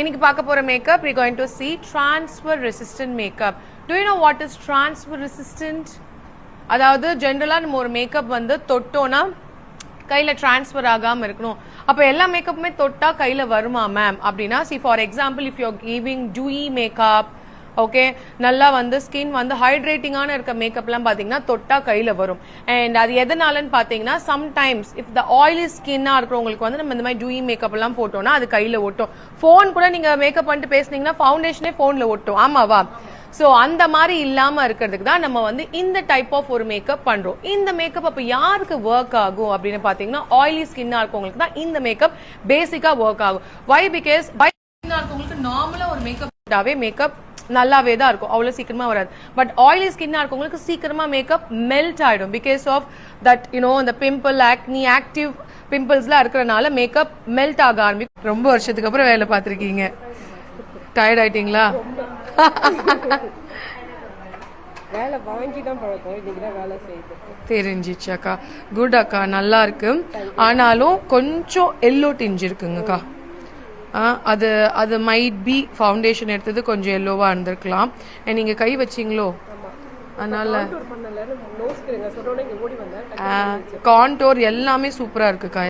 இன்னைக்கு பார்க்க போற makeup we going to see transfer resistant makeup. Do you know what is transfer resistant? அதாவது ஜெனரலா நம்ம ஒரு மேக்கப் வந்து தொட்டோனா கையில டிரான்ஸ்ஃபர் ஆகாம இருக்கணும். அப்ப எல்லா மேக்கப்புமே தொட்டா கையில வருமா மேம் அப்படின்னா, see for example if you are giving dewy makeup, okay, நல்லா வந்து ஸ்கின் வந்து ஹைட்ரேட்டிங்கான இருக்க மேக்கப்லாம் பாத்தீங்கன்னா தொட்டா கையில வரும். அண்ட் அது எதனாலன்னு பாத்தீங்கன்னா, சம்டைம்ஸ் இஃப் த ஆயிலி ஸ்கின்னா இருக்கிறவங்களுக்கு வந்து நம்ம இந்த மாதிரி டூயி மேக்கப் எல்லாம் போட்டோம்னா அது கையில ஒட்டும். போன் கூட நீங்க மேக்கப் பண்ணிட்டு பேசுனீங்கன்னா ஃபவுண்டேஷனே போன்ல ஒட்டும், ஆமாவா? சோ அந்த மாதிரி இல்லாம இருக்கிறதுக்கு தான் நம்ம வந்து இந்த டைப் ஆஃப் ஒரு மேக்கப் பண்றோம். இந்த மேக்கப் அப்ப யாருக்கு ஒர்க் ஆகும் அப்படின்னு பாத்தீங்கன்னா, ஆயிலி ஸ்கின்னா இருக்கவங்களுக்கு தான் இந்த மேக்கப் பேசிக்கா ஒர்க் ஆகும். வை? பிகாஸ் ஸ்கின்னா இருக்கவங்களுக்கு நார்மலா ஒரு மேக்கப் போட்டாவே மேக்கப் நல்லாவே தான் இருக்கும், அவ்வளவு சீக்கிரமா வராது. பட் ஆயிலி ஸ்கின்னா இருக்கவங்களுக்கு சீக்கிரமா மேக்கப் மெல்ட் ஆயிடும் பிகாஸ் ஆஃப் தட் இந்த பிம்பிள், ஆக்னி, ஆக்டிவ் பிம்பிள்ஸ்லாம் இருக்கிறனால மேக்கப் மெல்ட் ஆக ஆரம்பிக்கும். ரொம்ப வருஷத்துக்கு அப்புறம் வேலை பார்த்திருக்கீங்க, டயர்ட் ஆயிட்டீங்களா? வேலை வாங்கி தான் பழக்கம், இன்னைக்கு தான் வேலை செய்யுது. தெரிஞ்சிச்சு அக்கா, குட் அக்கா, நல்லா இருக்கு. ஆனாலும் கொஞ்சம் எல்லோ டிஞ்ச் இருக்குங்கக்கா. அது அது மைட் பி ஃபவுண்டேஷன் எடுத்தது கொஞ்சம் எல்லோவா இருந்திருக்கலாம். நீங்க கை வச்சீங்களோ அதனால கான்டோர் எல்லாமே சூப்பரா இருக்குக்கா.